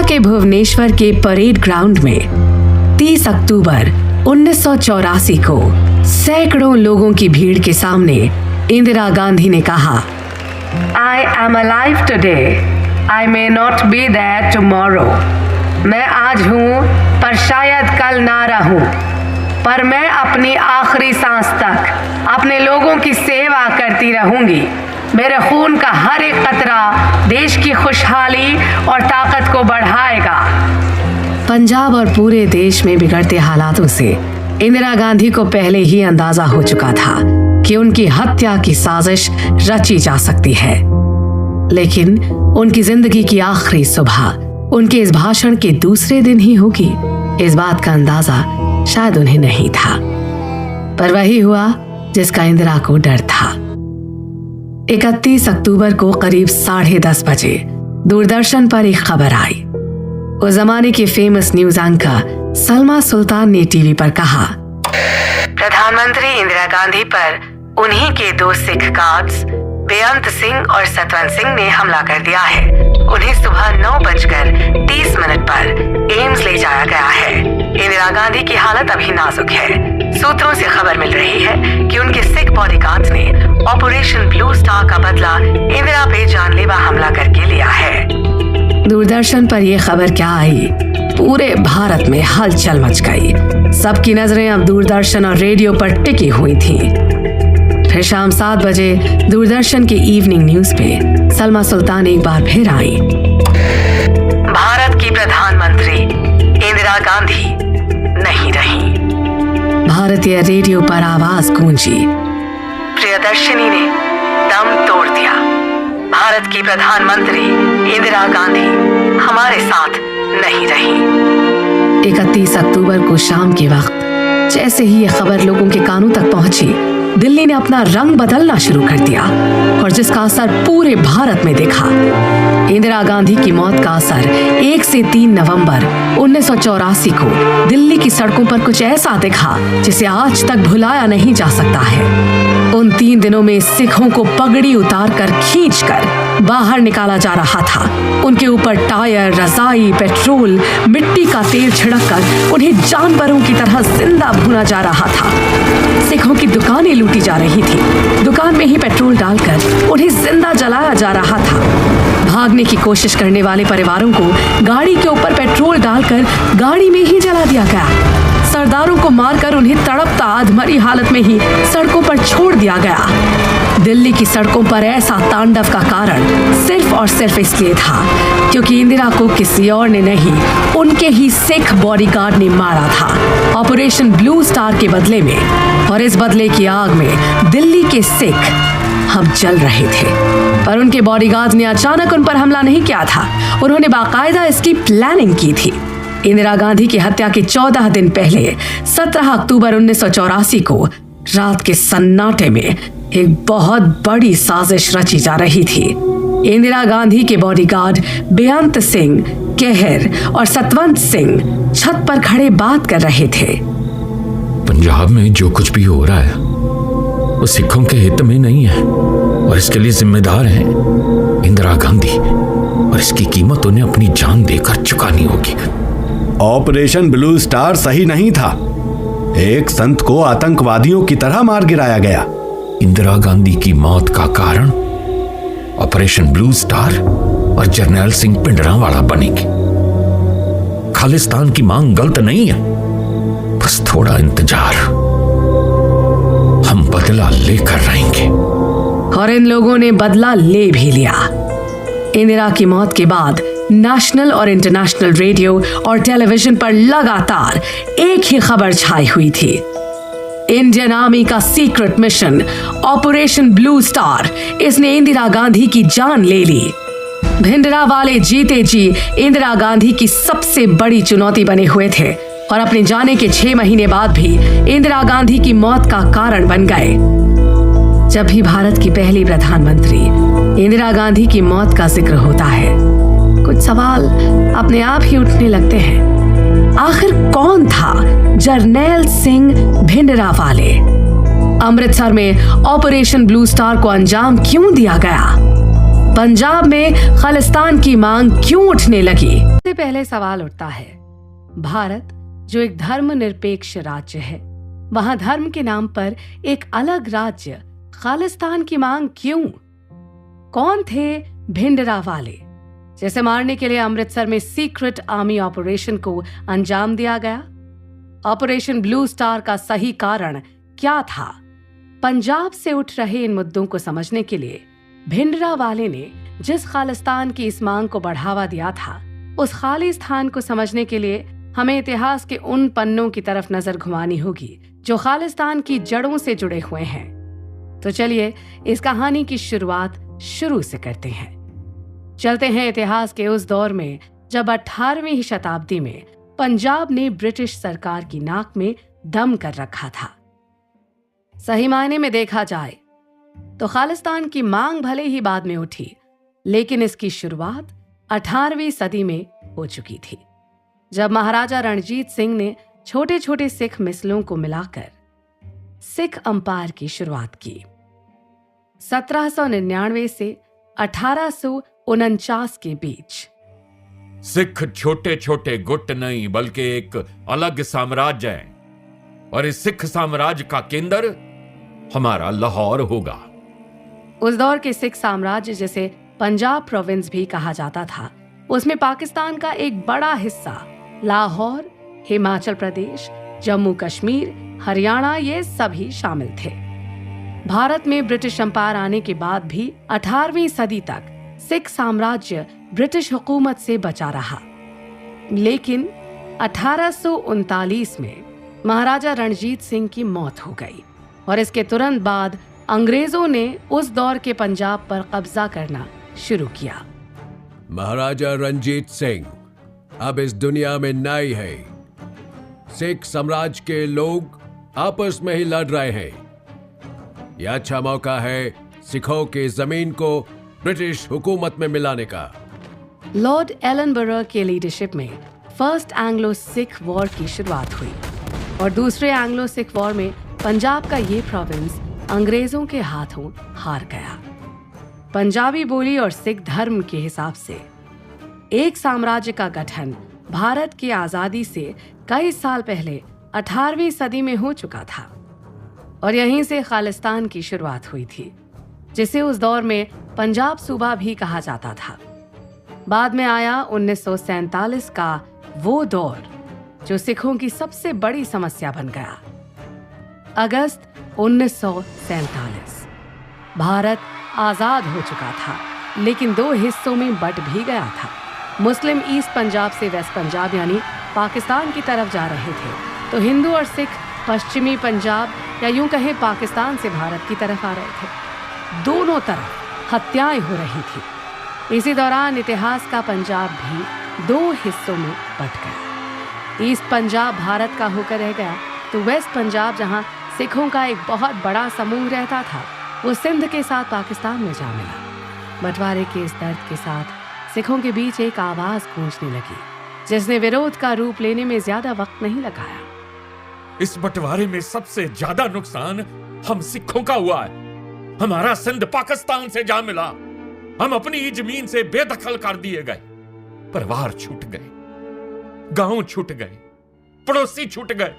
के भुवनेश्वर के parade ground में 30 अक्टूबर 1984 को सैकड़ों लोगों की भीड़ के सामने इंदिरा गांधी ने कहा, I am alive today. I may not be there tomorrow. मैं आज हूँ पर शायद कल ना रहूं, पर मैं अपनी आखिरी सांस तक अपने लोगों की सेवा करती रहूंगी। मेरे खून का हर एक कतरा देश की खुशहाली और ताकत को बढ़ाएगा। पंजाब और पूरे देश में बिगड़ते हालातों से इंदिरा गांधी को पहले ही अंदाजा हो चुका था कि उनकी हत्या की साजिश रची जा सकती है, लेकिन उनकी जिंदगी की आखिरी सुबह उनके इस भाषण के दूसरे दिन ही होगी, इस बात का अंदाजा शायद उन्हें नहीं था। पर वही हुआ जिसका इंदिरा को डर था। 31 अक्टूबर को करीब 10:30 बजे दूरदर्शन पर एक खबर आई। उस जमाने की फेमस न्यूज एंकर सलमा सुल्तान ने टीवी पर कहा, प्रधानमंत्री इंदिरा गांधी पर उन्हीं के 2 सिख गार्ड्स बेअंत सिंह और सतवंत सिंह ने हमला कर दिया है। उन्हें सुबह 9:30 पर एम्स ले जाया गया है। इंदिरा गांधी की हालत अभी नाजुक है। सूत्रों से खबर मिल रही है कि उनके सिख बॉडीगार्ड्स ने ऑपरेशन ब्लू स्टार का बदला इंदिरा पे जानलेवा हमला करके लिया है। दूरदर्शन पर यह खबर क्या आई, पूरे भारत में हलचल मच गई। सबकी नजरें अब दूरदर्शन और रेडियो पर टिकी हुई थीं। फिर शाम 7 बजे दूरदर्शन के इवनिंग न्यूज पे सलमा सुल्तान एक बार फिर आई। भारत की प्रधानमंत्री इंदिरा गांधी नहीं रही। भारतीय रेडियो पर आवाज गूंजी, प्रियदर्शिनी ने दम तोड़ दिया। भारत की प्रधानमंत्री इंदिरा गांधी हमारे साथ नहीं रही। 31 अक्टूबर को शाम के वक्त जैसे ही यह खबर लोगों के कानों तक पहुंची, दिल्ली ने अपना रंग बदलना शुरू कर दिया और जिसका असर पूरे भारत में दिखा। इंदिरा गांधी की मौत का असर 1 से 3 नवंबर 1984 को दिल्ली की सड़कों पर कुछ ऐसा दिखा जिसे आज तक भुलाया नहीं जा सकता है। उन 3 दिनों में सिखों को पगड़ी उतारकर खींचकर बाहर निकाला जा रहा था। उनके ऊपर टायर, रजाई, पेट्रोल, मिट्टी का तेल छिड़ककर उन्हें जानवरों की तरह जिंदा भूना जा रहा था। सिखों की दुकानें लूटी जा रही थी। दुकान में ही पेट्रोल डालकर उन्हें जिंदा जलाया जा रहा था। भागने की कोशिश करने वाले परिवारों को गाड़ी के ऊपर पेट्रोल डालकर गाड़ी में ही जला दिया गया। सरदारों को मारकर उन्हें तड़पता अधमरी हालत में ही सड़कों पर छोड़ दिया गया। दिल्ली की सड़कों पर ऐसा तांडव का कारण सिर्फ और सिर्फ इसलिए था क्योंकि इंदिरा को किसी और ने नहीं, उनके ही सिख बॉडीगार्ड ने मारा था ऑपरेशन ब्लू स्टार के बदले में। और इस बदले की आग में दिल्ली के सिख अब जल रहे थे। पर उनके बॉडीगार्ड ने अचानक उन पर हमला नहीं किया था, उन्होंने बाकायदा इसकी प्लानिंग की थी। इंदिरा गांधी की हत्या के 14 दिन पहले 17 अक्टूबर 1984 को रात के सन्नाटे में एक बहुत बड़ी साजिश रची जा रही थी। इंदिरा गांधी के बॉडीगार्ड बेअंत सिंह, कहर और सतवंत सिंह छत पर खड़े बात कर रहे थे। पंजाब में जो कुछ भी हो रहा है वो सिखों के हित में नहीं है और इसके लिए जिम्मेदार है इंदिरा गांधी, और इसकी कीमत उन्हें अपनी जान देकर चुकानी होगी। ऑपरेशन ब्लू स्टार सही नहीं था। एक संत को आतंकवादियों की तरह मार गिराया गया। इंदिरा गांधी की मौत का कारण ऑपरेशन ब्लू स्टार और जर्नैल सिंह भिंडरांवाला बनेगी। खालिस्तान की मांग गलत नहीं है, बस थोड़ा इंतजार, हम बदला लेकर रहेंगे। और इन लोगों ने बदला ले भी लिया। इंदिरा की मौत के बाद नेशनल और इंटरनेशनल रेडियो और टेलीविजन पर लगातार एक ही खबर छाई हुई थी, इंडियन आर्मी का secret mission operation blue star, इसने इंदिरा गांधी की जान ले ली। भिंडरांवाले जीते जी इंदिरा गांधी की सबसे बड़ी चुनौती बने हुए थे और अपने जाने के 6 महीने बाद भी इंदिरा गांधी की मौत का कारण बन गए। जब भी भारत की पहली प्रधानमंत्री इंदिरा गांधी की मौत का जिक्र होता है, कुछ सवाल अपने आप ही उठने लगते हैं। आखिर कौन था जर्नैल सिंह भिंडरांवाले? अमृतसर में ऑपरेशन ब्लू स्टार को अंजाम क्यों दिया गया? पंजाब में खालिस्तान की मांग क्यों उठने लगी? सबसे पहले सवाल उठता है, भारत जो एक धर्मनिरपेक्ष राज्य है, वहां धर्म के नाम पर एक अलग राज्य खालिस्तान की मांग क्यों? कौन थे भिंडरावाले, जिसे मारने के लिए अमृतसर में सीक्रेट आर्मी ऑपरेशन को अंजाम दिया गया? ऑपरेशन ब्लू स्टार का सही कारण क्या था? पंजाब से उठ रहे इन मुद्दों को समझने के लिए भिंडरावाले ने जिस खालिस्तान की इस मांग को बढ़ावा दिया था, उस खालिस्तान को समझने के लिए हमें इतिहास के उन पन्नों की तरफ नजर घुमानी होगी जो खालिस्तान की जड़ों से जुड़े हुए हैं। तो चलिए इस कहानी की शुरुआत शुरू से करते हैं। चलते हैं इतिहास के उस दौर में जब 18वीं शताब्दी में पंजाब ने ब्रिटिश सरकार की नाक में दम कर रखा था। सही मायने में देखा जाए तो खालिस्तान की मांग भले ही बाद में उठी, लेकिन इसकी शुरुआत 18वीं सदी में हो चुकी थी, जब महाराजा रणजीत सिंह ने छोटे छोटे सिख मिसलों को मिलाकर सिख अंपायर की शुरुआत की। 1799 से 1849 के बीच सिख छोटे छोटे गुट नहीं बल्कि एक अलग साम्राज्य है, और इस सिख साम्राज्य का केंद्र हमारा लाहौर होगा। उस दौर के सिख साम्राज्य, जिसे पंजाब प्रोविंस भी कहा जाता था, उसमें पाकिस्तान का एक बड़ा हिस्सा लाहौर, हिमाचल प्रदेश, जम्मू कश्मीर, हरियाणा ये सभी शामिल थे। भारत में ब्रिटिश अंपायर आने के बाद भी 18वीं सदी तक सिख साम्राज्य ब्रिटिश हुकूमत से बचा रहा, लेकिन 1839 में महाराजा रणजीत सिंह की मौत हो गई और इसके तुरंत बाद अंग्रेजों ने उस दौर के पंजाब पर कब्जा करना शुरू किया। महाराजा रणजीत सिंह अब इस दुनिया में नहीं है। सिख साम्राज्य के लोग आपस में ही लड़ रहे हैं। यह अच्छा मौका है सिखों की जमीन को ब्रिटिश हुकूमत में मिलाने का। लॉर्ड एलनबरो के लीडरशिप में फर्स्ट एंग्लो सिख वॉर की शुरुआत हुई और दूसरे एंग्लो सिख वॉर में पंजाब का ये प्रोविंस अंग्रेजों के हाथों हार गया। पंजाबी बोली और सिख धर्म के हिसाब से एक साम्राज्य का गठन भारत की आजादी से कई साल पहले 18वीं सदी में हो चुका था और यहीं से खालिस्तान की शुरुआत हुई थी, जिसे उस दौर में पंजाब सूबा भी कहा जाता था। बाद में आया 1947 का वो दौर जो सिखों की सबसे बड़ी समस्या बन गया। अगस्त 1947 भारत आजाद हो चुका था, लेकिन दो हिस्सों में बट भी गया था। मुस्लिम ईस्ट पंजाब से वेस्ट पंजाब यानी पाकिस्तान की तरफ जा रहे थे, तो हिंदू और सिख पश्चिमी पंजाब या यूं कहें पाकिस्तान से भारत की तरफ आ रहे थे। दोनों तरफ हत्याएं हो रही थी। इसी दौरान इतिहास का पंजाब भी दो हिस्सों में बट गया। ईस्ट पंजाब भारत का होकर रह गया, तो वेस्ट पंजाब, जहां सिखों का एक बहुत बड़ा समूह रहता था, वो सिंध के साथ पाकिस्तान में जा मिला। बंटवारे के इस दर्द के साथ सिखों के बीच एक आवाज गूंजने लगी, जिसने विरोध का रूप लेने में ज्यादा वक्त नहीं लगाया। इस बंटवारे में सबसे ज्यादा नुकसान हम सिखों का हुआ है। हमारा सिंध पाकिस्तान से जा मिला, हम अपनी जमीन से बेदखल कर दिए गए, परिवार छूट गए, गांव छूट गए, पड़ोसी छूट गए।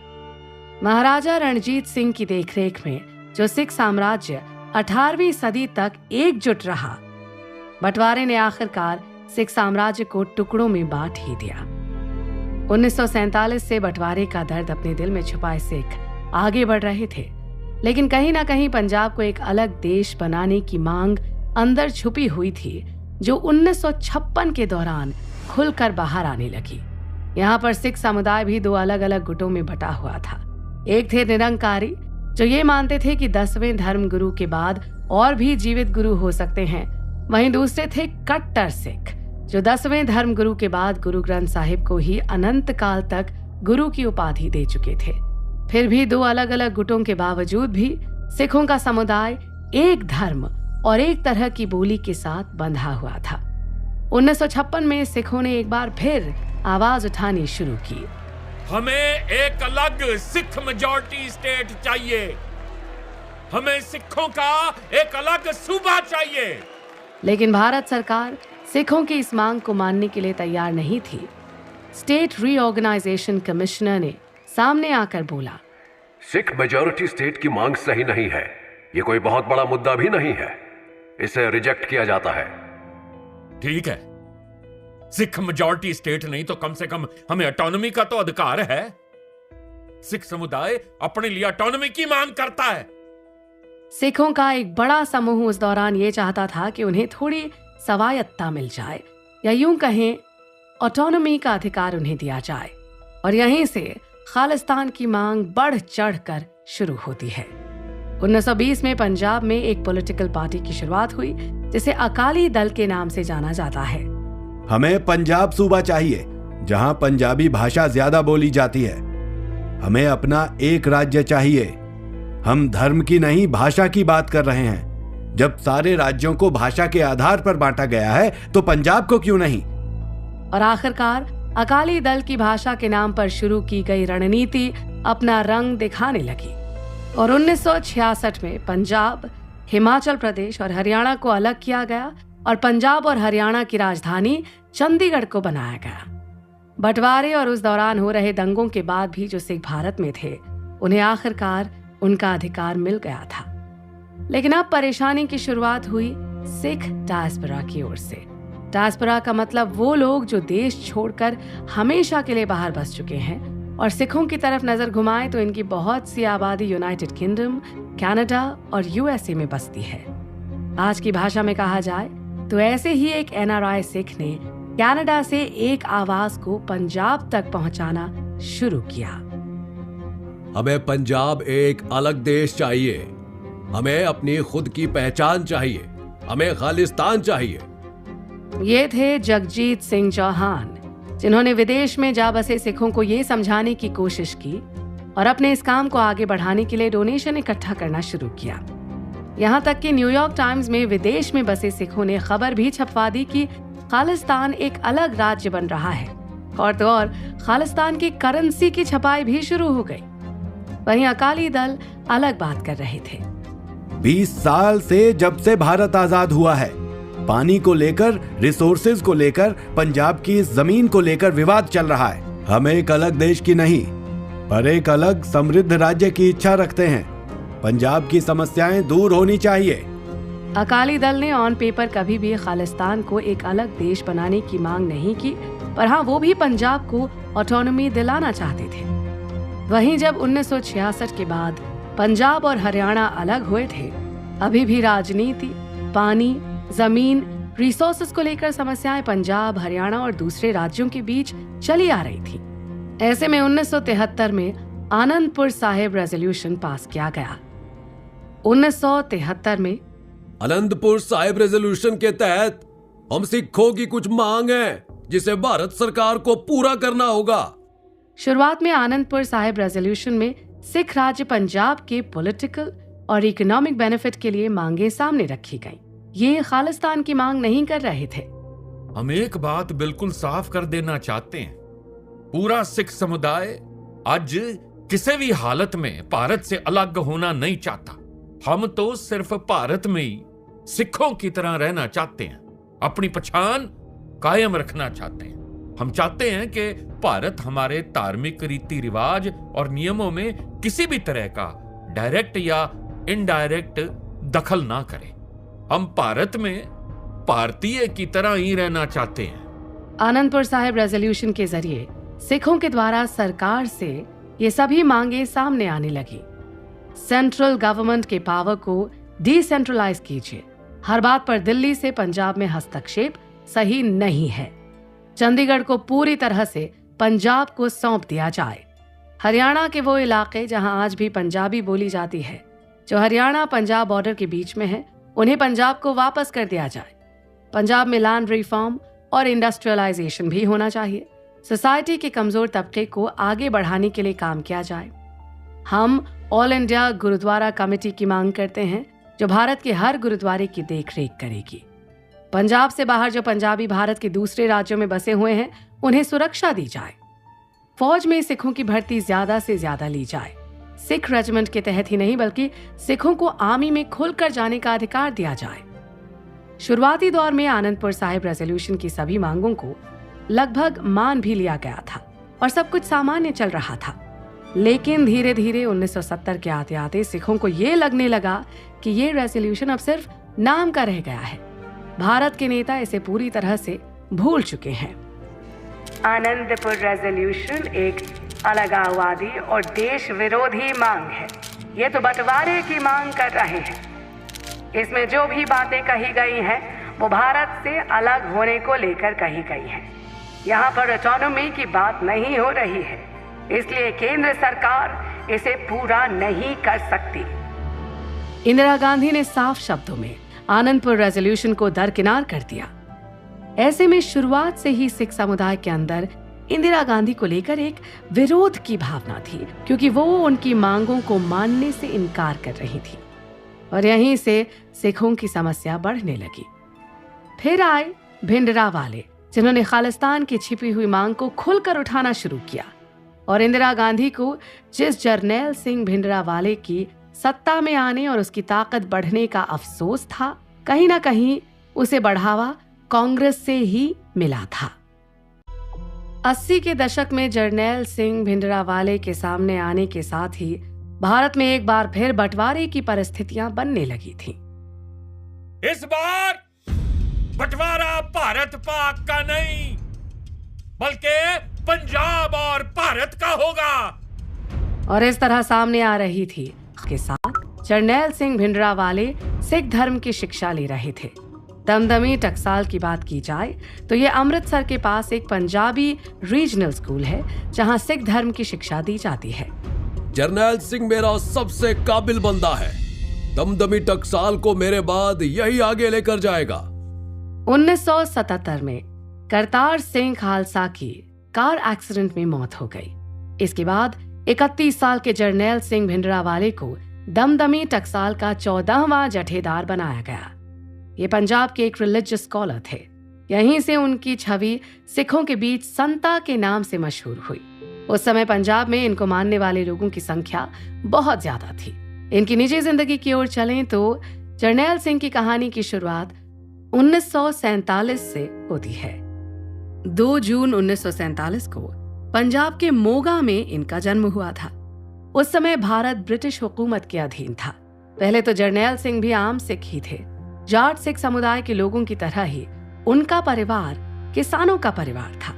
महाराजा रणजीत सिंह की देखरेख में जो सिख साम्राज्य 18वीं सदी तक एकजुट रहा, बंटवारे ने आखिरकार सिख साम्राज्य को टुकड़ों में बांट ही दिया। 1947 से बंटवारे का दर्द अपने दिल में छुपाए सिख आगे बढ़ रहे थे, लेकिन कहीं ना कहीं पंजाब को एक अलग देश बनाने की मांग अंदर छुपी हुई थी, जो 1956 के दौरान खुलकर बाहर आने लगी। यहाँ पर सिख समुदाय भी दो अलग अलग गुटों में बटा हुआ था। एक थे निरंकारी, जो ये मानते थे कि 10वें धर्म गुरु के बाद और भी जीवित गुरु हो सकते हैं। वहीं दूसरे थे कट्टर सिख, जो 10वें धर्म गुरु के बाद गुरु ग्रंथ साहिब को ही अनंत काल तक गुरु की उपाधि दे चुके थे। फिर भी दो अलग अलग गुटों के बावजूद भी सिखों का समुदाय एक धर्म और एक तरह की बोली के साथ बंधा हुआ था। 1956 में सिखों ने एक बार फिर आवाज उठानी शुरू की। हमें एक अलग सिख मेजॉरिटी स्टेट चाहिए, हमें सिखों का एक अलग सूबा चाहिए, लेकिन भारत सरकार सिखों की इस मांग को मानने के लिए तैयार नहीं थी। स्टेट रीऑर्गेनाइजेशन कमिश्नर ने सामने आकर बोला, सिख मेजॉरिटी स्टेट की मांग सही नहीं है। ये कोई बहुत बड़ा मुद्दा भी नहीं है, इसे रिजेक्ट किया जाता है। ठीक है, सिख मेजॉरिटी स्टेट नहीं तो कम से कम हमें ऑटोनॉमी का तो अधिकार है। सिख समुदाय अपने लिए ऑटोनॉमी की मांग करता है। सिखों का एक बड़ा समूह उस दौरान ये चाहता था कि उन्हें थोड़ी स्वायत्तता मिल जाए, या यूं कहें ऑटोनॉमी का अधिकार उन्हें दिया जाए। और यहीं से खालिस्तान की मांग बढ़ चढ़कर शुरू होती है। 1920 में पंजाब में एक पॉलिटिकल पार्टी की शुरुआत हुई जिसे अकाली दल के नाम से जाना जाता है। हमें पंजाब सूबा चाहिए जहां पंजाबी भाषा ज्यादा बोली जाती है। हमें अपना एक राज्य चाहिए। हम धर्म की नहीं भाषा की बात कर रहे हैं। जब सारे राज्यों को भाषा के आधार पर बांटा गया है तो पंजाब को क्यों नहीं? और आखिरकार अकाली दल की भाषा के नाम पर शुरू की गई रणनीति अपना रंग दिखाने लगी और 1966 में पंजाब, हिमाचल प्रदेश और हरियाणा को अलग किया गया और पंजाब और हरियाणा की राजधानी चंडीगढ़ को बनाया गया। बंटवारे और उस दौरान हो रहे दंगों के बाद भी जो सिख भारत में थे, उन्हें आखिरकार उनका अधिकार मिल गया था। लेकिन अब परेशानी की शुरुआत हुई सिख डायस्पोरा की ओर से। डायस्पोरा का मतलब वो लोग जो देश छोड़कर हमेशा के लिए बाहर बस चुके हैं। और सिखों की तरफ नजर घुमाएं तो इनकी बहुत सी आबादी यूनाइटेड किंगडम, कनाडा और यूएसए में बसती है। आज की भाषा में कहा जाए तो ऐसे ही एक एनआरआई सिख ने कनाडा से एक आवाज को पंजाब तक पहुंचाना शुरू किया। हमें पंजाब एक अलग देश चाहिए। हमें अपनी खुद की पहचान चाहिए। हमें खालिस्तान चाहिए। ये थे जगजीत सिंह चौहान, जिन्होंने विदेश में जा बसे सिखों को ये समझाने की कोशिश की और अपने इस काम को आगे बढ़ाने के लिए डोनेशन इकट्ठा करना शुरू किया। यहाँ तक कि न्यूयॉर्क टाइम्स में विदेश में बसे सिखों ने खबर भी छपवा दी कि खालिस्तान एक अलग राज्य बन रहा है। और तो और खालिस्तान की करेंसी की छपाई भी शुरू हो गई। वहीं अकाली दल अलग बात कर रहे थे। 20 साल से जब से भारत आजाद हुआ है, पानी को लेकर, रिसोर्सेज को लेकर, पंजाब की इस जमीन को लेकर विवाद चल रहा है। हम एक अलग देश की नहीं, पर एक अलग समृद्ध राज्य की इच्छा रखते हैं। पंजाब की समस्याएं दूर होनी चाहिए। अकाली दल ने ऑन पेपर कभी भी खालिस्तान को एक अलग देश बनाने की मांग नहीं की, पर हाँ, वो भी पंजाब को ऑटोनॉमी दिलाना चाहते थे। वहीं जब 1966 के बाद पंजाब और हरियाणा अलग हुए थे, अभी भी राजनीति, पानी, जमीन, रिसोर्सेज को लेकर समस्याएं पंजाब, हरियाणा और दूसरे राज्यों के बीच चली आ रही थी। ऐसे में 1973 में आनंदपुर साहिब रेजोल्यूशन पास किया गया। 1973 में आनंदपुर साहिब रेजोल्यूशन के तहत हम सिखों की कुछ मांग है जिसे भारत सरकार को पूरा करना होगा। शुरुआत में आनंदपुर साहिब रेजोल्यूशन में सिख राज्य पंजाब के पॉलिटिकल और इकोनॉमिक बेनिफिट के लिए मांगे सामने रखी गई। ये खालिस्तान की मांग नहीं कर रहे थे। हम एक बात बिल्कुल साफ कर देना चाहते हैं। पूरा सिख समुदाय आज किसी भी हालत में भारत से अलग होना नहीं चाहता। हम तो सिर्फ भारत में ही सिखों की तरह रहना चाहते हैं, अपनी पहचान कायम रखना चाहते हैं। हम चाहते हैं कि भारत हमारे धार्मिक रीति रिवाज और नियमों में किसी भी तरह का डायरेक्ट या इनडायरेक्ट दखल ना करे। हम भारत में भारतीय की तरह ही रहना चाहते हैं। आनंदपुर साहिब रेजोल्यूशन के जरिए सिखों के द्वारा सरकार से ये सभी मांगे सामने आने लगी। सेंट्रल गवर्नमेंट के पावर को डिसेंट्रलाइज कीजिए। हर बात पर दिल्ली से पंजाब में हस्तक्षेप सही नहीं है। चंडीगढ़ को पूरी तरह से पंजाब को सौंप दिया जाए। हरियाणा के वो इलाके जहां आज भी पंजाबी बोली जाती है, जो हरियाणा पंजाब बॉर्डर के बीच में है, उन्हें पंजाब को वापस कर दिया जाए। पंजाब में लैंड रिफॉर्म और इंडस्ट्रियलाइजेशन भी होना चाहिए। सोसाइटी के कमजोर तबके को आगे बढ़ाने के लिए काम किया जाए। हम ऑल इंडिया गुरुद्वारा कमेटी की मांग करते हैं, जो भारत के हर गुरुद्वारे की देखरेख करेगी। पंजाब से बाहर जो पंजाबी भारत के दूसरे राज्यों में बसे हुए हैं, उन्हें सुरक्षा दी जाए। फौज में सिखों की भर्ती ज्यादा से ज्यादा ली जाए। सिख रेजिमेंट के तहत ही नहीं बल्कि सिखों को आर्मी में खुलकर जाने का अधिकार दिया जाए। शुरुआती दौर में आनंदपुर साहिब रेजोल्यूशन की सभी मांगों को लगभग मान भी लिया गया था और सब कुछ सामान्य चल रहा था। लेकिन धीरे धीरे 1970 के आते आते सिखों को ये लगने लगा कि ये रेजोल्यूशन अब सिर्फ नाम का रह गया है। भारत के नेता इसे पूरी तरह से भूल चुके हैं। आनंदपुर रेजोल्यूशन एक अलगाववादी और देश विरोधी मांग है। ये तो बंटवारे की मांग कर रहे हैं। इसमें जो भी बातें कही गई हैं वो भारत से अलग होने को लेकर कही गई हैं। यहाँ पर ऑटोनॉमी की बात नहीं हो रही है, इसलिए केंद्र सरकार इसे पूरा नहीं कर सकती। इंदिरा गांधी ने साफ शब्दों में आनंदपुर रेजोल्यूशन को दरकिनार कर दिया। ऐसे में शुरुआत से ही सिख समुदाय के अंदर इंदिरा गांधी को लेकर एक विरोध की भावना थी, क्योंकि वो उनकी मांगों को मानने से इनकार कर रही थी और यहीं से सिखों की समस्या बढ़ने लगी। फिर आए भिंडरावाले, जिन्होंने खालिस्तान की छिपी हुई मांग को खुलकर उठाना शुरू किया और इंदिरा गांधी को जिस जरनैल सिंह भिंडरावाले की सत्ता में आने और उसकी ताकत बढ़ने का अफसोस था, कहीं ना कहीं उसे बढ़ावा कांग्रेस से ही मिला था। 80 के दशक में जरनैल सिंह भिंडरावाले के सामने आने के साथ ही भारत में एक बार फिर बंटवारे की परिस्थितियां बनने लगी थी। इस बार बंटवारा भारत पाक का नहीं, बल्कि पंजाब और भारत का होगा। और इस तरह सामने आ रही थी के साथ जरनैल सिंह भिंडरावाले सिख धर्म की शिक्षा ले रहे थे। दमदमी टकसाल की बात की जाए तो ये अमृतसर के पास एक पंजाबी रीजनल स्कूल है जहां सिख धर्म की शिक्षा दी जाती है। जरनैल सिंह मेरा सबसे काबिल बंदा है। दमदमी टकसाल को मेरे बाद यही आगे लेकर जाएगा। 1977 में करतार सिंह खालसा की कार एक्सीडेंट में मौत हो गई। इसके बाद 31 साल के जरनैल सिंह भिंडरावाले को दमदमी टकसाल का 14वां जथेदार बनाया गया। ये पंजाब के एक रिलीजियस स्कॉलर थे। यहीं से उनकी छवि सिखों के बीच संता के नाम से मशहूर हुई। उस समय पंजाब में इनको मानने वाले लोगों की संख्या बहुत ज्यादा थी। इनकी निजी जिंदगी की ओर चलें तो जरनैल सिंह की कहानी की शुरुआत 1947 से होती है। 2 जून 1947 को पंजाब के मोगा में इनका जन्म हुआ था। उस समय भारत ब्रिटिश हुकूमत के अधीन था। पहले तो जरनैल सिंह भी आम सिख ही थे। जाट सिख समुदाय के लोगों की तरह ही उनका परिवार किसानों का परिवार था।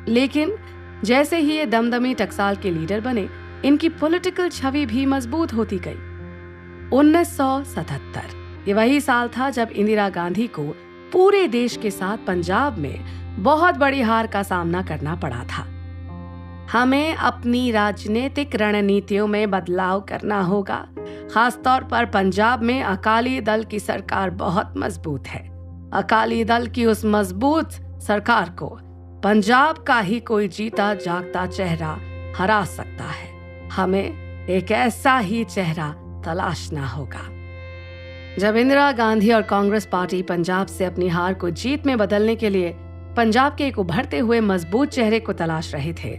लेकिन जैसे ही ये दमदमी टकसाल के लीडर बने, इनकी पॉलिटिकल छवि भी मजबूत होती गई। 1977 ये वही साल था जब इंदिरा गांधी को पूरे देश के साथ पंजाब में बहुत बड़ी हार का सामना करना पड़ा था। हमें अपनी राजनीतिक रणनीतियों में बदलाव करना होगा। खासतौर पर पंजाब में अकाली दल की सरकार बहुत मजबूत है। अकाली दल की उस मजबूत सरकार को पंजाब का ही कोई जीता जागता चेहरा हरा सकता है। हमें एक ऐसा ही चेहरा तलाशना होगा। जब इंदिरा गांधी और कांग्रेस पार्टी पंजाब से अपनी हार को जीत में बदलने के लिए पंजाब के एक उभरते हुए मजबूत चेहरे को तलाश रहे थे,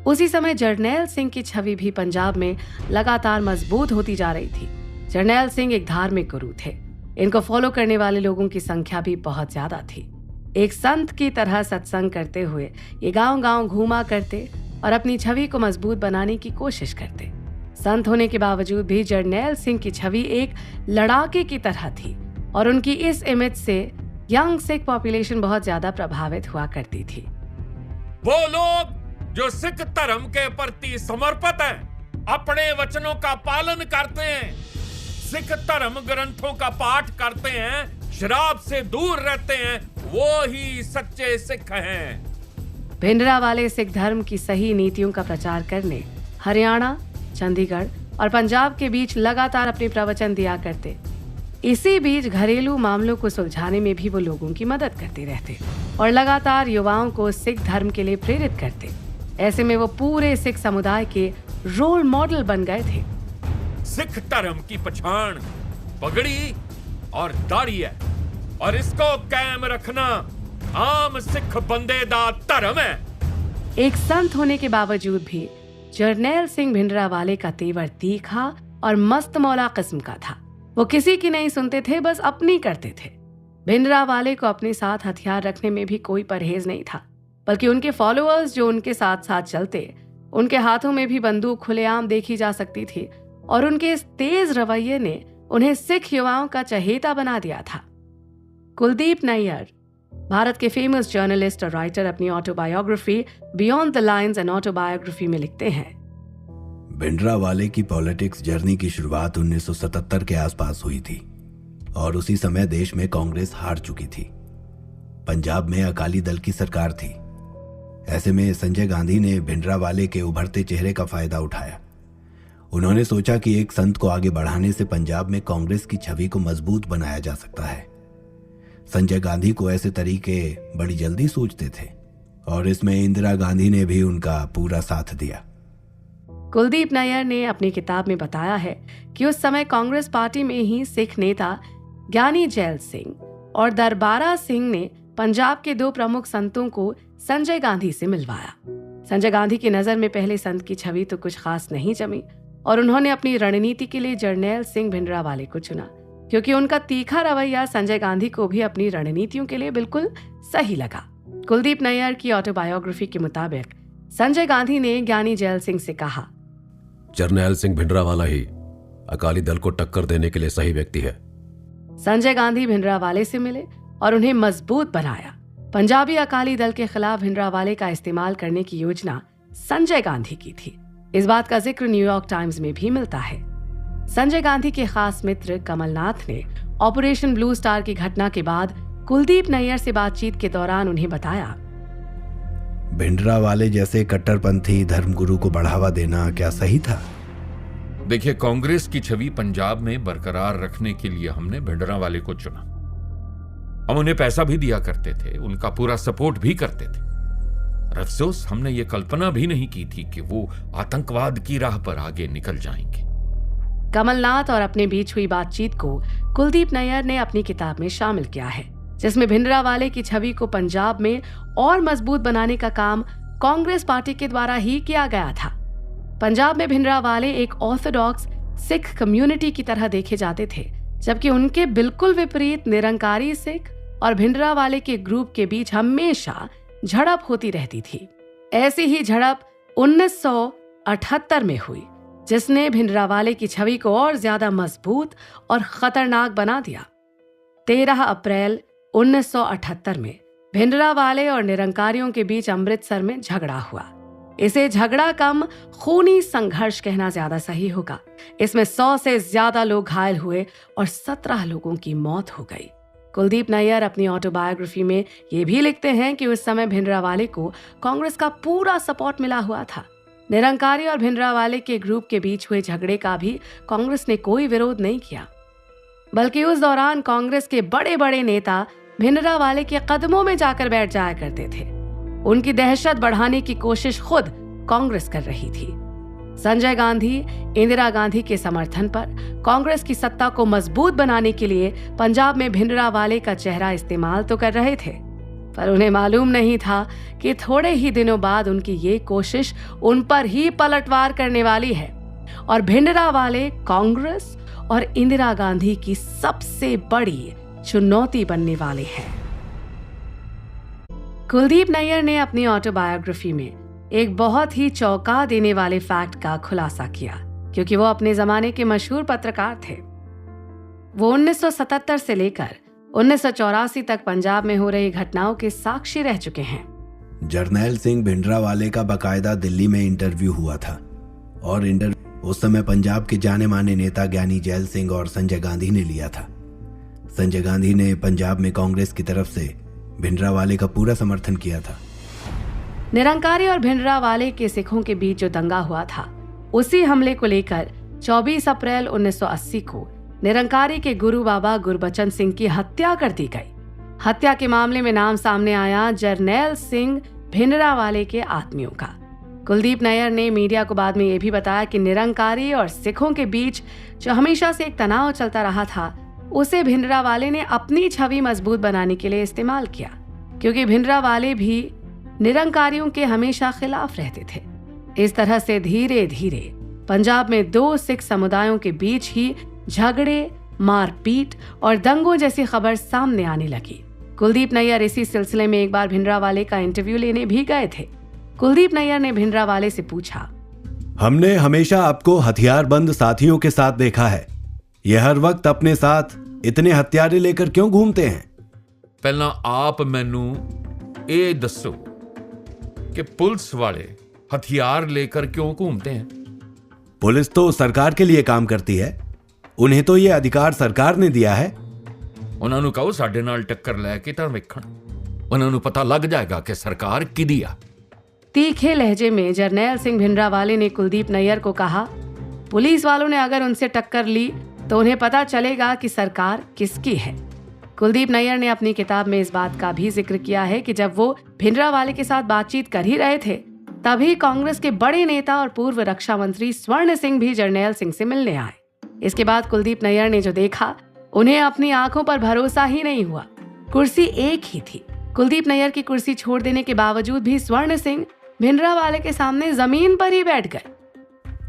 उसी समय जरनैल सिंह की छवि भी पंजाब में लगातार मजबूत होती जा रही थी। जरनैल सिंह एक धार्मिक गुरु थे। इनको फॉलो करने वाले लोगों की संख्या भी बहुत ज्यादा थी। एक संत की तरह सत्संग करते हुए ये गांव-गांव घूमा करते और अपनी छवि को मजबूत बनाने की कोशिश करते। संत होने के बावजूद भी जरनैल सिंह की छवि एक लड़ाके की तरह थी और उनकी इस इमेज से यंग सिख पॉपुलेशन बहुत ज्यादा प्रभावित हुआ करती थी। वो लोग जो सिख धर्म के प्रति समर्पित हैं, अपने वचनों का पालन करते हैं, सिख धर्म ग्रंथों का पाठ करते हैं, शराब से दूर रहते हैं, वो ही सच्चे सिख हैं। भिंडरावाले सिख धर्म की सही नीतियों का प्रचार करने हरियाणा, चंडीगढ़ और पंजाब के बीच लगातार अपने प्रवचन दिया करते। इसी बीच घरेलू मामलों को सुलझाने में भी वो लोगों की मदद करते रहते और लगातार युवाओं को सिख धर्म के लिए प्रेरित करते। ऐसे में वो पूरे सिख समुदाय के रोल मॉडल बन गए थे। सिख धर्म की पहचान पगड़ी और दाढ़ी है और इसको कायम रखना आम सिख बंदे दा धर्म है। एक संत होने के बावजूद भी जरनैल सिंह भिंडरावाले का तेवर तीखा और मस्त मौला किस्म का था। वो किसी की नहीं सुनते थे, बस अपनी करते थे। भिंडरावाले को अपने साथ हथियार रखने में भी कोई परहेज नहीं था, बल्कि उनके फॉलोअर्स जो उनके साथ साथ चलते, उनके हाथों में भी बंदूक खुलेआम देखी जा सकती थी और उनके इस तेज रवैये ने उन्हें सिख युवाओं का चहेता बना दिया था। कुलदीप नैयर, भारत के फेमस जर्नलिस्ट और राइटर, अपनी autobiography beyond the lines and autobiography में लिखते हैं, भिंडरावाले की पॉलिटिक्स जर्नी की शुरुआत 1977 के आसपास हुई थी और उसी समय देश में कांग्रेस हार चुकी थी। पंजाब में अकाली दल की सरकार थी। ऐसे में संजय गांधी ने भिंडरावाले के उभरते चेहरे का फायदा उठाया। उन्होंने सोचा कि एक संत को आगे बढ़ाने से पंजाब में कांग्रेस की छवि को मजबूत बनाया जा सकता है। संजय गांधी को ऐसे तरीके बड़ी जल्दी सूझते थे और इसमें इंदिरा गांधी ने भी उनका पूरा साथ दिया। कुलदीप नैयर ने अपनी किताब में बताया है कि उस समय कांग्रेस पार्टी में ही सिख नेता ज्ञानी जैल सिंह और दरबारा सिंह ने पंजाब के 2 प्रमुख संतों को संजय गांधी से मिलवाया। संजय गांधी की नजर में पहले संत की छवि तो कुछ खास नहीं जमी और उन्होंने अपनी रणनीति के लिए जरनैल सिंह भिंडरावाले को चुना, क्योंकि उनका तीखा रवैया संजय गांधी को भी अपनी रणनीतियों के लिए बिल्कुल सही लगा। कुलदीप नैयर की ऑटोबायोग्राफी के मुताबिक संजय गांधी ने ज्ञानी जैल सिंह से कहा, जरनैल सिंह भिंडरावाला ही अकाली दल को टक्कर देने के लिए सही व्यक्ति है। संजय गांधी भिंडरावाले से मिले और उन्हें मजबूत बनाया। पंजाबी अकाली दल के खिलाफ भिंडरावाले का इस्तेमाल करने की योजना संजय गांधी की थी। इस बात का जिक्र न्यूयॉर्क टाइम्स में भी मिलता है। संजय गांधी के खास मित्र कमलनाथ ने ऑपरेशन ब्लू स्टार की घटना के बाद कुलदीप नैयर से बातचीत के दौरान उन्हें बताया, भिंडरावाले जैसे कट्टरपंथी धर्मगुरु को बढ़ावा देना क्या सही था? देखिए, कांग्रेस की छवि पंजाब में बरकरार रखने के लिए हमने भिंडरावाले को चुना। हम उन्हें पैसा भी दिया करते थे, उनका पूरा सपोर्ट भी करते थे। अफसोस हमने ये कल्पना भी नहीं की थी कि वो आतंकवाद की राह पर आगे निकल जाएंगे। कमलनाथ और अपने बीच हुई बातचीत को कुलदीप नैयर ने अपनी किताब में शामिल किया है, जिसमें भिंडरावाले की छवि को पंजाब में और मजबूत बनाने का काम कांग्रेस पार्टी के द्वारा ही किया गया था। पंजाब में भिंडरावाले एक ऑर्थोडॉक्स सिख कम्युनिटी की तरह देखे जाते थे, जबकि उनके बिल्कुल विपरीत निरंकारी सिख और भिंडरावाले के ग्रुप के बीच हमेशा झड़प होती रहती थी। ऐसी ही झड़प 1978 में हुई, जिसने भिंडरावाले की छवि को और ज्यादा मजबूत और खतरनाक बना दिया। 13 अप्रैल 1978 में भिंडरावाले और निरंकारियों के बीच अमृतसर में झगड़ा हुआ। इसे झगड़ा कम खूनी संघर्ष कहना ज्यादा सही होगा। इसमें 100 से ज्यादा लोग घायल हुए और 17 लोगों की मौत हो गई। कुलदीप नैयर अपनी ऑटोबायोग्राफी में ये भी लिखते हैं कि उस समय भिंडरावाले को कांग्रेस का पूरा सपोर्ट मिला हुआ था। निरंकारी और भिंडरावाले के ग्रुप के बीच हुए झगड़े का भी कांग्रेस ने कोई विरोध नहीं किया, बल्कि उस दौरान कांग्रेस के बड़े बड़े नेता भिंडरावाले के कदमों में जाकर बैठ जाया करते थे। उनकी दहशत बढ़ाने की कोशिश खुद कांग्रेस कर रही थी। संजय गांधी इंदिरा गांधी के समर्थन पर कांग्रेस की सत्ता को मजबूत बनाने के लिए पंजाब में भिंडरावाले का चेहरा इस्तेमाल तो कर रहे थे, पर उन्हें मालूम नहीं था कि थोड़े ही दिनों बाद उनकी ये कोशिश उन पर ही पलटवार करने वाली है और भिंडरावाले कांग्रेस और इंदिरा गांधी की सबसे बड़ी चुनौती बनने वाले हैं। कुलदीप नैयर ने अपनी ऑटोबायोग्राफी में एक बहुत ही चौंका देने वाले फैक्ट का खुलासा किया, क्योंकि वो अपने जमाने के मशहूर पत्रकार थे। वो 1977 से लेकर 1984 तक पंजाब में हो रही घटनाओं के साक्षी रह चुके हैं। जरनैल सिंह भिंडरावाले का बाकायदा दिल्ली में इंटरव्यू हुआ था और उस समय पंजाब के जाने माने नेता ज्ञानी जैल सिंह और संजय गांधी ने लिया था। संजय गांधी ने पंजाब में कांग्रेस की तरफ से भिंडरावाले का पूरा समर्थन किया था। निरंकारी और भिंडरावाले के सिखों के बीच जो दंगा हुआ था, उसी हमले को लेकर 24 अप्रैल 1980 को निरंकारी के गुरु बाबा गुरबचन सिंह की हत्या कर दी गई। हत्या के मामले में नाम सामने आया जरनैल सिंह भिंडरावाले के आत्मियों का। कुलदीप नैयर ने मीडिया को बाद में यह भी बताया कि निरंकारी और सिखों के बीच जो हमेशा से एक तनाव चलता रहा था, उसे भिंडरावाले ने अपनी छवि मजबूत बनाने के लिए इस्तेमाल किया, क्योंकि भिंडरावाले भी निरंकारियों के हमेशा खिलाफ रहते थे। इस तरह से धीरे धीरे पंजाब में 2 सिख समुदायों के बीच ही झगड़े मारपीट और दंगों जैसी खबर सामने आने लगी। कुलदीप नैयर इसी सिलसिले में एक बार भिंडरावाले का इंटरव्यू लेने भी गए थे। कुलदीप नैयर ने भिंडरावाले से पूछा, हमने हमेशा आपको हथियारबंद साथियों के साथ देखा है, ये हर वक्त अपने साथ इतने हथियारे लेकर क्यों घूमते हैं? पहला आप मैनू ये दसो कि पुलिस वाले हथियार लेकर क्यों घूमते हैं? पुलिस तो सरकार के लिए काम करती है, उन्हें तो ये अधिकार सरकार ने दिया है। ਉਹਨਾਂ ਨੂੰ ਕਹੋ ਸਾਡੇ ਨਾਲ ਟੱਕਰ ਲੈ ਕੇ ਤਾਂ ਵੇਖਣ, ਉਹਨਾਂ ਨੂੰ ਪਤਾ ਲੱਗ ਜਾਏਗਾ कि सरकार किदी आ। तीखे लहजे में जरनैल सिंह भिंडरावाले ने कुलदीप नैयर को कहा, पुलिस वालों ने अगर उनसे टक्कर ली तो उन्हें पता चलेगा कि सरकार किसकी है। कुलदीप नैयर ने अपनी किताब में इस बात का भी जिक्र किया है कि जब वो भिंडरावाले के साथ बातचीत कर ही रहे थे, तभी कांग्रेस के बड़े नेता और पूर्व रक्षा मंत्री स्वर्ण सिंह भी जरनैल सिंह से मिलने आए। इसके बाद कुलदीप नैयर ने जो देखा, उन्हें अपनी आंखों पर भरोसा ही नहीं हुआ। कुर्सी एक ही थी। कुलदीप नैयर की कुर्सी छोड़ देने के बावजूद भी स्वर्ण सिंह भिंडरावाले के सामने जमीन पर ही बैठ गए।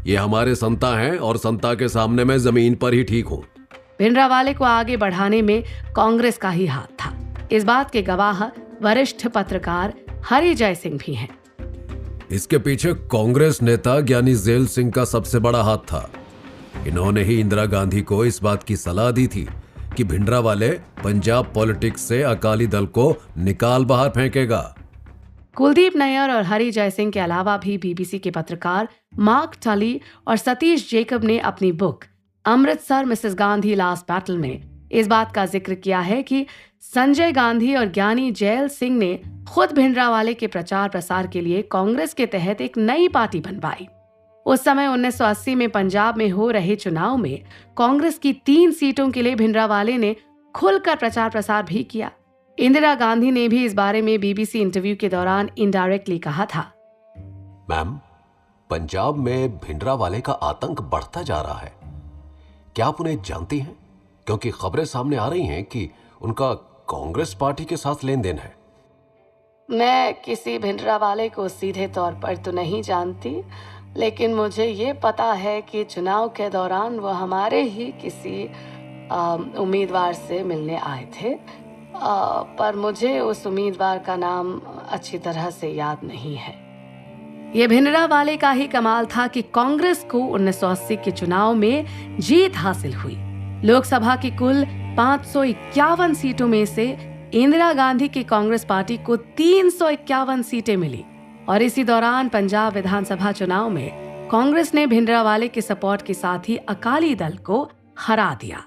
ये हमारे संता हैं और संता के सामने मैं जमीन पर ही ठीक हूँ। भिंडरावाले को आगे बढ़ाने में कांग्रेस का ही हाथ था। इस बात के गवाह वरिष्ठ पत्रकार हरिजय सिंह भी हैं। इसके पीछे कांग्रेस नेता ज्ञानी जेल सिंह का सबसे बड़ा हाथ था। इन्होंने ही इंदिरा गांधी को इस बात की सलाह दी थी कि भिंडरावाले पंजाब पॉलिटिक्स से अकाली दल को निकाल बाहर फेंकेगा। कुलदीप नैयर और हरिजय सिंह के अलावा भी बीबीसी के पत्रकार मार्क टली और सतीश जेकब ने अपनी book Amritsar Mrs Gandhi last battle में इस बात का जिक्र किया है कि संजय गांधी और ज्ञानी जैल सिंह ने खुद भिंडरावाले के प्रचार प्रसार के लिए कांग्रेस के तहत एक नई पार्टी बनवाई। उस समय 1980 में पंजाब में हो रहे चुनाव में कांग्रेस की 3 सीटों के लिए भिंडरावाले ने खुलकर प्रचार प्रसार भी किया। इंदिरा गांधी ने भी इस बारे में बीबीसी इंटरव्यू के दौरान इनडायरेक्टली कहा था, मैम, पंजाब में भिंडरावाले का आतंक बढ़ता जा रहा है। क्या आप उन्हें जानती हैं? क्योंकि खबरें सामने आ रही हैं कि उनका कांग्रेस पार्टी के साथ लेन देन है। मैं किसी भिंडरावाले को सीधे तौर पर तो नहीं जानती, लेकिन मुझे ये पता है कि चुनाव के दौरान वो हमारे ही किसी उम्मीदवार से मिलने आए थे, पर मुझे उस उम्मीदवार का नाम अच्छी तरह से याद नहीं है। ये भिंडरावाले का ही कमाल था कि कांग्रेस को 1980 के चुनाव में जीत हासिल हुई। लोकसभा की कुल 551 सीटों में से इंदिरा गांधी की कांग्रेस पार्टी को 351 सीटें मिली और इसी दौरान पंजाब विधानसभा चुनाव में कांग्रेस ने भिंडरावाले के सपोर्ट के साथ ही अकाली दल को हरा दिया।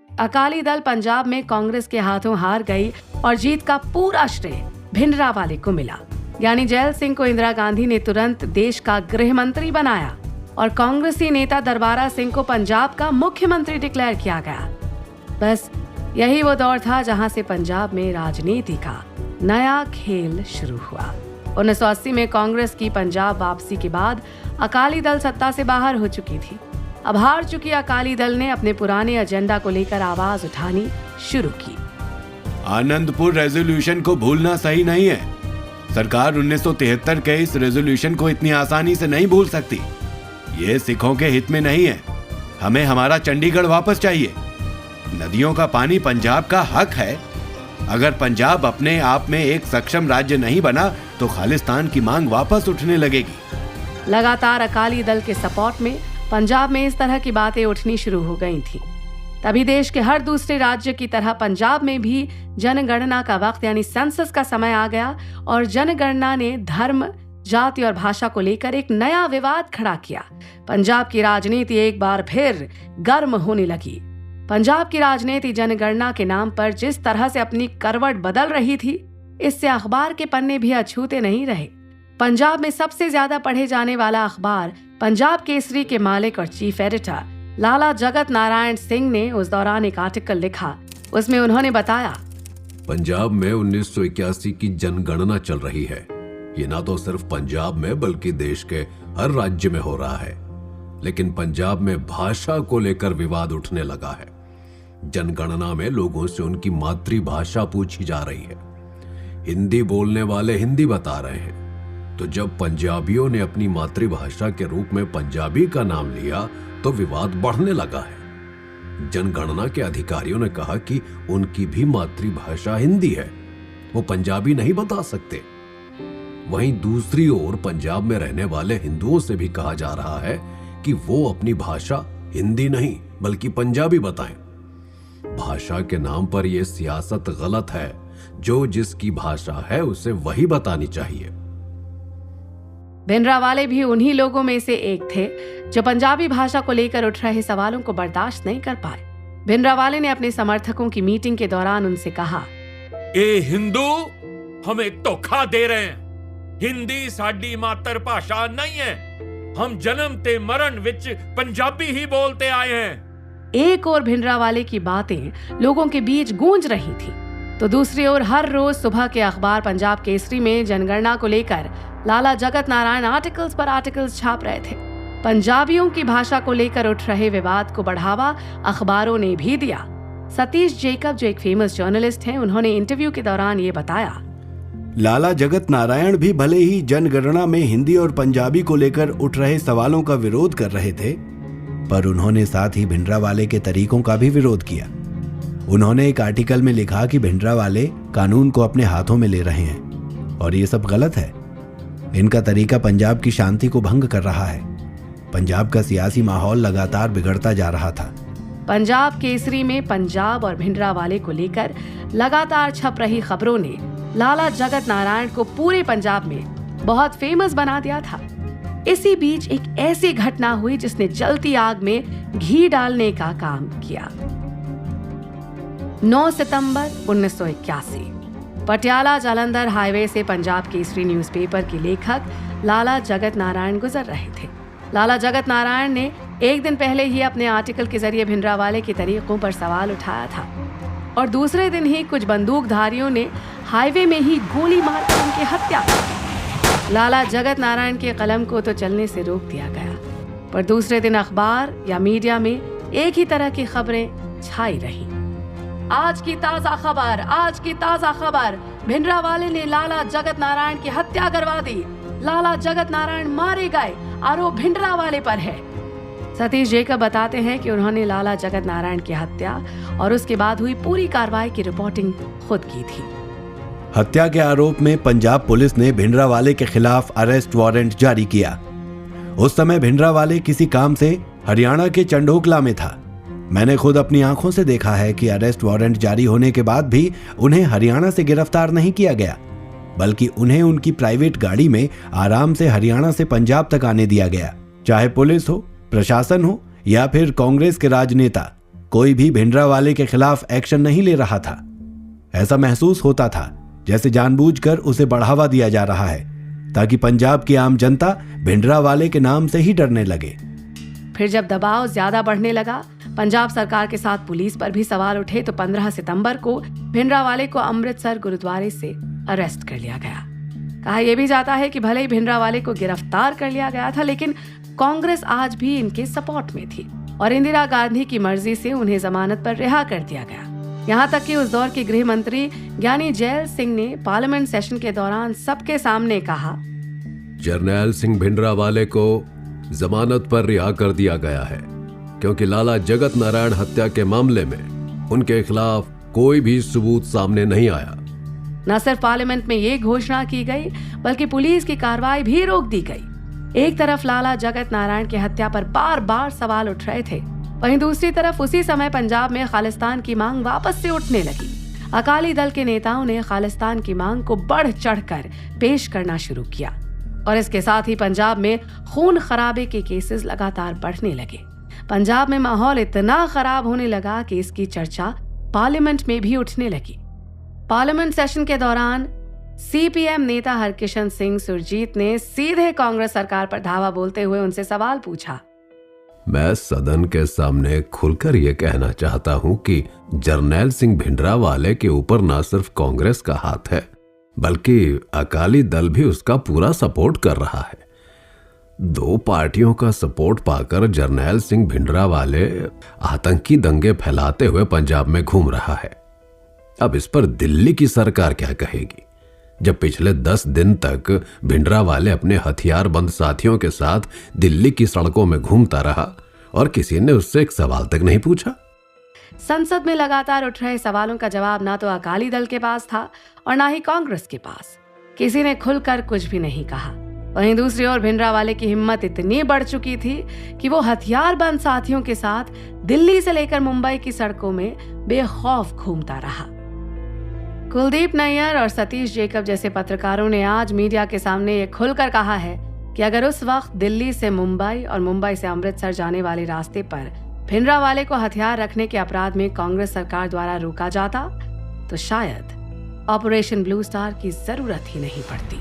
अकाली दल पंजाब में कांग्रेस के हाथों हार गई और जीत का पूरा श्रेय भिंडरावाले को मिला। यानी जैल सिंह को इंदिरा गांधी ने तुरंत देश का गृह मंत्री बनाया और कांग्रेसी नेता दरबारा सिंह को पंजाब का मुख्यमंत्री डिक्लेयर किया गया। बस यही वो दौर था जहां से पंजाब में राजनीति का नया खेल शुरू हुआ। 1980 में कांग्रेस की पंजाब वापसी के बाद अकाली दल सत्ता से बाहर हो चुकी थी। अब हार चुकी अकाली दल ने अपने पुराने एजेंडा को लेकर आवाज उठानी शुरू की। आनंदपुर रेजोल्यूशन को भूलना सही नहीं है। सरकार 1973 के इस रेजोल्यूशन को इतनी आसानी से नहीं भूल सकती। ये सिखों के हित में नहीं है। हमें हमारा चंडीगढ़ वापस चाहिए। नदियों का पानी पंजाब का हक है। अगर पंजाब अपने आप में एक सक्षम राज्य नहीं बना तो खालिस्तान की मांग वापस उठने लगेगी। लगातार अकाली दल के सपोर्ट में पंजाब में इस तरह की बातें उठनी शुरू हो गई थी। तभी देश के हर दूसरे राज्य की तरह पंजाब में भी जनगणना का वक्त यानी सेंसस का समय आ गया और जनगणना ने धर्म, जाति और भाषा को लेकर एक नया विवाद खड़ा किया। पंजाब की राजनीति एक बार फिर गर्म होने लगी। पंजाब की राजनीति जनगणना के नाम पर जिस तरह से अपनी करवट बदल रही थी, इससे अखबार के पन्ने भी अछूते नहीं रहे। पंजाब में सबसे ज्यादा पढ़े जाने वाला अखबार पंजाब केसरी के मालिक और चीफ एडिटर लाला जगत नारायण सिंह ने उस दौरान एक आर्टिकल लिखा। उसमें उन्होंने बताया, पंजाब में 1981 की जनगणना चल रही है। ये ना तो सिर्फ पंजाब में बल्कि देश के हर राज्य में हो रहा है। लेकिन पंजाब में भाषा को लेकर विवाद उठने लगा है। जनगणना में लोगों से उनकी मातृभाषा पूछी जा रही है। हिंदी बोलने वाले हिंदी बता रहे हैं, तो जब पंजाबियों ने अपनी मातृभाषा के रूप में पंजाबी का नाम लिया तो विवाद बढ़ने लगा है। जनगणना के अधिकारियों ने कहा कि उनकी भी मातृभाषा हिंदी है, वो पंजाबी नहीं बता सकते। वहीं दूसरी ओर पंजाब में रहने वाले हिंदुओं से भी कहा जा रहा है कि वो अपनी भाषा हिंदी नहीं बल्कि पंजाबी बताएं। भाषा के नाम पर यह सियासत गलत है। जो जिसकी भाषा है उसे वही बतानी चाहिए। भिंडरावाले भी उन्हीं लोगों में से एक थे जो पंजाबी भाषा को लेकर उठ रहे सवालों को बर्दाश्त नहीं कर पाए। भिंडरावाले ने अपने समर्थकों की मीटिंग के दौरान उनसे कहा, ए हिंदू हमें धोखा दे रहे हैं। हिंदी साडी मातृभाषा नहीं है। हम जन्म ते मरण विच पंजाबी ही बोलते आए हैं। एक और भिंडरावाले की बातें लोगों के बीच गूंज रही थी, तो दूसरी ओर हर रोज सुबह के अखबार पंजाब केसरी में जनगणना को लेकर लाला जगत नारायण आर्टिकल्स पर आर्टिकल्स छाप रहे थे। पंजाबियों की भाषा को लेकर उठ रहे विवाद को बढ़ावा अखबारों ने भी दिया। सतीश जेकब जो एक फेमस जर्नलिस्ट हैं, उन्होंने इंटरव्यू के दौरान ये बताया, लाला जगत नारायण भी भले ही जनगणना में हिंदी और पंजाबी को लेकर उठ रहे सवालों का विरोध कर रहे थे, पर उन्होंने साथ ही भिंडरावाले के तरीकों का भी विरोध किया। उन्होंने एक आर्टिकल में लिखा कि भिंडरावाले कानून को अपने हाथों में ले रहे हैं और ये सब गलत है। इनका तरीका पंजाब की शांति को भंग कर रहा है। पंजाब का सियासी माहौल लगातार बिगड़ता जा रहा था। पंजाब केसरी में पंजाब और भिंडरावाले को लेकर लगातार छप रही खबरों ने लाला जगत नारायण को पूरे पंजाब में बहुत फेमस बना दिया था। इसी बीच एक ऐसी घटना हुई जिसने जलती आग में घी डालने का काम किया। 9 सितंबर 1981 पटियाला जालंधर हाईवे से पंजाब केसरी न्यूज़पेपर के लेखक लाला जगत नारायण गुजर रहे थे। लाला जगत नारायण ने एक दिन पहले ही अपने आर्टिकल के जरिए भिंडरावाले के तरीकों पर सवाल उठाया था और दूसरे दिन ही कुछ बंदूकधारियों ने हाईवे में ही गोली मारकर उनकी हत्या की। लाला जगत नारायण के कलम को तो चलने से रोक दिया गया, पर दूसरे दिन अखबार या मीडिया में एक ही तरह की खबरें छाई रही। आज की ताजा खबर, आज की ताजा खबर, भिंडरावाले ने लाला जगत नारायण की हत्या करवा दी। लाला जगत नारायण मारे गए, आरोप भिंडरावाले पर है। सतीश जेकब बताते हैं कि उन्होंने लाला जगत नारायण की हत्या और उसके बाद हुई पूरी कार्रवाई की रिपोर्टिंग खुद की थी। हत्या के आरोप में पंजाब पुलिस ने भिंडरावाले के खिलाफ अरेस्ट वारंट जारी किया। उस समय भिंडरावाले किसी काम से हरियाणा के चंडोकला में था। मैंने खुद अपनी आंखों से देखा है कि अरेस्ट वारंट जारी होने के बाद भी उन्हें हरियाणा से गिरफ्तार नहीं किया गया, बल्कि उन्हें उनकी प्राइवेट गाड़ी में आराम से हरियाणा से पंजाब तक आने दिया गया। चाहे पुलिस हो, प्रशासन हो या फिर कांग्रेस के राजनेता, कोई भी भिंडरावाले के खिलाफ एक्शन नहीं ले रहा था। ऐसा महसूस होता था जैसे जानबूझकर उसे बढ़ावा दिया जा रहा है ताकि पंजाब की आम जनता भिंडरावाले के नाम से ही डरने लगे। फिर जब दबाव ज्यादा बढ़ने लगा, पंजाब सरकार के साथ पुलिस पर भी सवाल उठे, तो 15 सितंबर को भिंडरावाले को अमृतसर गुरुद्वारे से अरेस्ट कर लिया गया। कहा यह भी जाता है कि भले ही भिंडरावाले को गिरफ्तार कर लिया गया था, लेकिन कांग्रेस आज भी इनके सपोर्ट में थी और इंदिरा गांधी की मर्जी से उन्हें जमानत पर रिहा कर दिया गया। यहाँ तक कि उस दौर के गृह मंत्री ज्ञानी जैल सिंह ने पार्लियामेंट सेशन के दौरान सबके सामने कहा, जरनैल सिंह भिंडरावाले को जमानत पर रिहा कर दिया गया है क्योंकि लाला जगत नारायण हत्या के मामले में उनके खिलाफ कोई भी सबूत सामने नहीं आया। न सिर्फ पार्लियामेंट में ये घोषणा की गई, बल्कि पुलिस की कार्रवाई भी रोक दी गई। एक तरफ लाला जगत नारायण की हत्या पर बार बार सवाल उठ रहे थे, वहीं दूसरी तरफ उसी समय पंजाब में खालिस्तान की मांग वापस से उठने लगी। अकाली दल के नेताओं ने खालिस्तान की मांग को बढ़ चढ़कर पेश करना शुरू किया और इसके साथ ही पंजाब में खून खराबे के केसेस लगातार बढ़ने लगे। पंजाब में माहौल इतना खराब होने लगा कि इसकी चर्चा पार्लियामेंट में भी उठने लगी। पार्लियामेंट सेशन के दौरान सीपीएम नेता हरकिशन सिंह सुरजीत ने सीधे कांग्रेस सरकार पर धावा बोलते हुए उनसे सवाल पूछा, मैं सदन के सामने खुलकर यह कहना चाहता हूं कि जरनैल सिंह भिंडरावाले के ऊपर न सिर्फ कांग्रेस का हाथ है, बल्कि अकाली दल भी उसका पूरा सपोर्ट कर रहा है। 2 पार्टियों का सपोर्ट पाकर जरनैल सिंह भिंडरावाले आतंकी दंगे फैलाते हुए पंजाब में घूम रहा है। अब इस पर दिल्ली की सरकार क्या कहेगी, जब पिछले 10 दिन तक भिंडरावाले अपने हथियारबंद साथियों के साथ दिल्ली की सड़कों में घूमता रहा और किसी ने उससे एक सवाल तक नहीं पूछा। संसद में लगातार उठ रहे सवालों का जवाब ना तो अकाली दल के पास था और ना ही कांग्रेस के पास। किसी ने खुलकर कुछ भी नहीं कहा। वहीं दूसरी ओर भिंडरावाले की हिम्मत इतनी बढ़ चुकी थी कि वो हथियारबंद साथियों के साथ दिल्ली से लेकर मुंबई की सड़कों में बेखौफ घूमता रहा। कुलदीप नैयर और सतीश जेकब जैसे पत्रकारों ने आज मीडिया के सामने ये खुलकर कहा है कि अगर उस वक्त दिल्ली से मुंबई और मुंबई से अमृतसर जाने वाले रास्ते पर भिंडरावाले को हथियार रखने के अपराध में कांग्रेस सरकार द्वारा रोका जाता तो शायद ऑपरेशन ब्लू स्टार की जरूरत ही नहीं पड़ती।